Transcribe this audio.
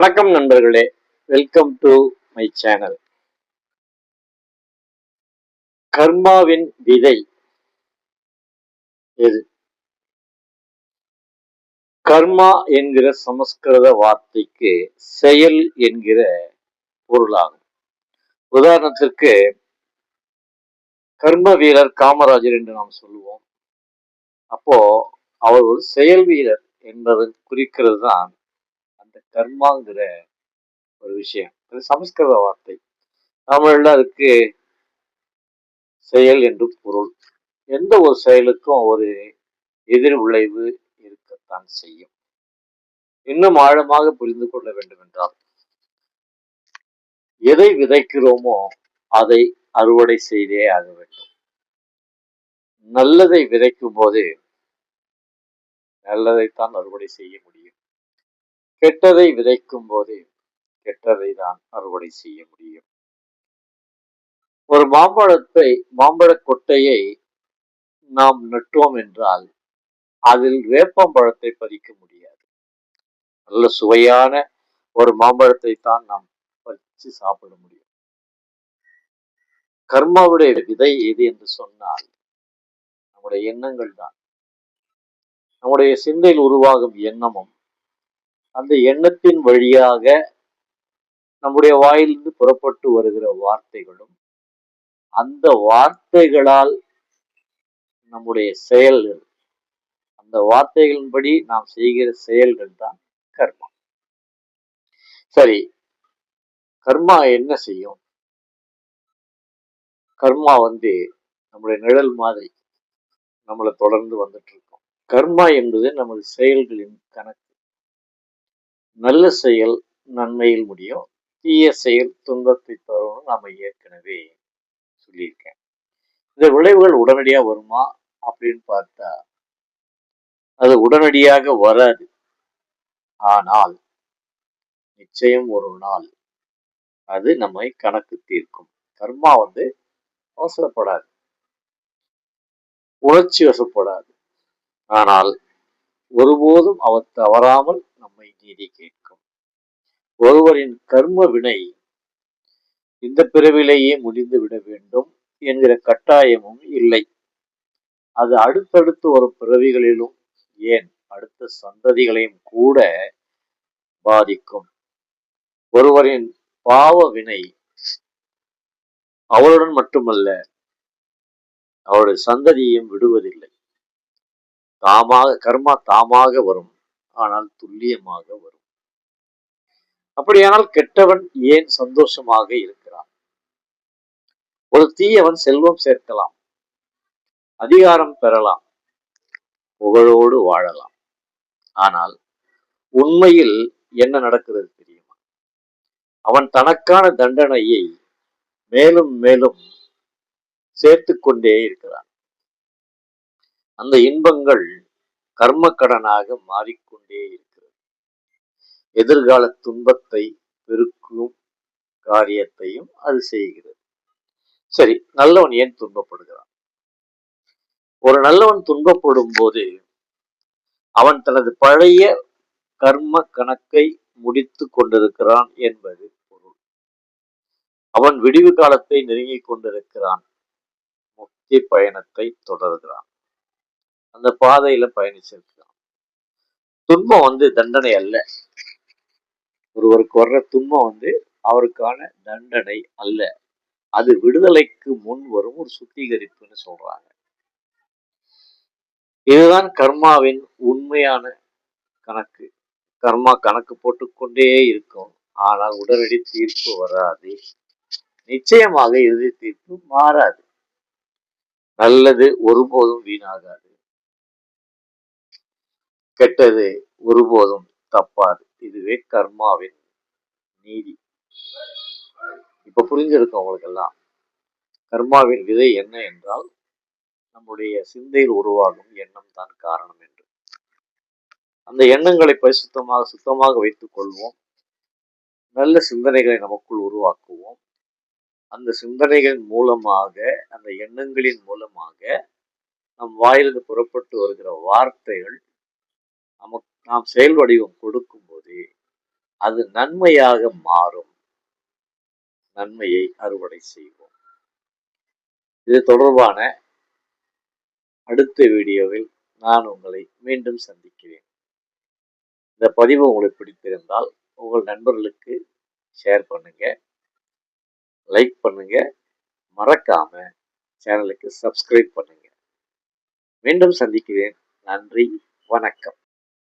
வணக்கம் நண்பர்களே, welcome to my channel. கர்மாவின் விதை எது? கர்மா என்கிற சமஸ்கிருத வார்த்தைக்கு செயல் என்கிற பொருளாகும். உதாரணத்திற்கு கர்ம வீரர் காமராஜர் என்று நாம் சொல்லுவோம். அப்போ அவர் ஒரு செயல் வீரர் என்பதை குறிக்கிறது தான் அந்த கர்மாங்கிற ஒரு விஷயம். அது சமஸ்கிருத வார்த்தை. தமிழ்ல அதுக்கு செயல் என்று பொருள். எந்த ஒரு செயலுக்கும் ஒரு எதிர் விளைவு இருக்கத்தான் செய்யும். இன்னும் ஆழமாக புரிந்து கொள்ள வேண்டும் என்றால், எதை விதைக்கிறோமோ அதை அறுவடை செய்தே ஆக வேண்டும். நல்லதை விதைக்கும் போது நல்லதைத்தான் அறுவடை செய்ய முடியும். கெட்டதை விதைக்கும் போது கெட்டதை தான் அறுவடை செய்ய முடியும். ஒரு மாம்பழ கொட்டையை நாம் நட்டோம் என்றால் அதில் வேப்பம்பழத்தை பறிக்க முடியாது. நல்ல சுவையான ஒரு மாம்பழத்தை தான் நாம் பறித்து சாப்பிட முடியும். கர்மாவுடைய விதை எது என்று சொன்னால் நம்முடைய எண்ணங்கள் தான். நம்முடைய சிந்தையில் உருவாகும் எண்ணமும் அந்த எண்ணத்தின் வழியாக நம்முடைய வாயிலிருந்து புறப்பட்டு வருகிற வார்த்தைகளும், அந்த வார்த்தைகளால் நம்முடைய செயல்கள், அந்த வார்த்தைகளின்படி நாம் செய்கிற செயல்கள் தான் கர்மா. சரி, கர்மா என்ன செய்யும்? கர்மா நம்முடைய நிழல் மாதிரி நம்மளை தொடர்ந்து வந்துட்டு இருக்கோம். கர்மா என்பது நமது செயல்களின் கணக்கு. நல்ல செயல் நன்மையில் முடியும், தீய செயல் துன்பத்தை தரும். நாம ஏற்கனவே சொல்லியிருக்கேன். இந்த விளைவுகள் உடனடியாக வருமா அப்படின்னு பார்த்தா அது உடனடியாக வராது. ஆனால் நிச்சயம் ஒரு நாள் அது நம்மை கணக்கு தீர்க்கும். கர்மா அவசரப்படாது, உணர்ச்சி வசப்படாது. ஆனால் ஒருபோதும் அவர் தவறாமல் நம்மை நீதி கேட்கும். ஒருவரின் கர்ம வினை இந்த பிறவிலேயே முடிந்து விட வேண்டும் என்கிற கட்டாயமும் இல்லை. அது அடுத்தடுத்து வரும் பிறவிகளிலும், ஏன் அடுத்த சந்ததிகளையும் கூட பாதிக்கும். ஒருவரின் பாவ வினை அவருடன் மட்டுமல்ல, அவருடைய சந்ததியையும் விடுவதில்லை. கர்மா தாமாக வரும், ஆனால் துல்லியமாக வரும். அப்படியானால் கெட்டவன் ஏன் சந்தோஷமாக இருக்கிறான்? ஒரு தீயவன் செல்வம் சேர்க்கலாம், அதிகாரம் பெறலாம், புகழோடு வாழலாம். ஆனால் உண்மையில் என்ன நடக்கிறது தெரியுமா? அவன் தனக்கான தண்டனையை மேலும் மேலும் சேர்த்து கொண்டே இருக்கிறான். அந்த இன்பங்கள் கர்ம கடனாக மாறிக்கொண்டே இருக்கிறது. எதிர்கால துன்பத்தை பெருக்கும் காரியத்தையும் அது செய்கிறது. சரி, நல்லவன் ஏன் துன்பப்படுகிறான்? ஒரு நல்லவன் துன்பப்படும் போது அவன் தனது பழைய கர்ம கணக்கை முடித்து கொண்டிருக்கிறான் என்பது பொருள். அவன் விடிவு காலத்தை நெருங்கிக் கொண்டிருக்கிறான், முக்தி பயணத்தை தொடர்கிறான், அந்த பாதையில பயணிச்சிருக்கிறான். துன்பம் தண்டனை அல்ல. ஒருவருக்கு வர்ற துன்பம் அவருக்கான தண்டனை அல்ல. அது விடுதலைக்கு முன் வரும் ஒரு சுத்திகரிப்புன்னு சொல்றாங்க. இதுதான் கர்மாவின் உண்மையான கணக்கு. கர்மா கணக்கு போட்டுக்கொண்டே இருக்கும், ஆனால் உடனடி தீர்ப்பு வராது. நிச்சயமாக இறுதி தீர்ப்பு மாறாது. நல்லது ஒருபோதும் வீணாகாது, கெட்டது ஒருபோதும் தப்பாது. இதுவே கர்மாவின் நீதி. இப்ப புரிஞ்சிருக்கும் உங்களுக்கு எல்லாம். கர்மாவின் விதை என்ன என்றால் நம்முடைய சிந்தையில் உருவாகும் எண்ணம் தான் காரணம் என்று. அந்த எண்ணங்களை சுத்தமாக வைத்துக் கொள்வோம். நல்ல சிந்தனைகளை நமக்குள் உருவாக்குவோம். அந்த சிந்தனைகளின் மூலமாக, அந்த எண்ணங்களின் மூலமாக நம் வாயிலிருந்து புறப்பட்டு வருகிற வார்த்தைகள் நாம் செயல் வடிவம் கொடுக்கும் போது அது நன்மையாக மாறும். நன்மையை அறுவடை செய்வோம். இது தொடர்பான அடுத்த வீடியோவில் நான் உங்களை மீண்டும் சந்திக்கிறேன். இந்த பதிவு உங்களுக்கு பிடித்திருந்தால் உங்கள் நண்பர்களுக்கு ஷேர் பண்ணுங்க, லைக் பண்ணுங்க, மறக்காம சேனலுக்கு சப்ஸ்கிரைப் பண்ணுங்க. மீண்டும் சந்திக்கிறேன். நன்றி, வணக்கம்.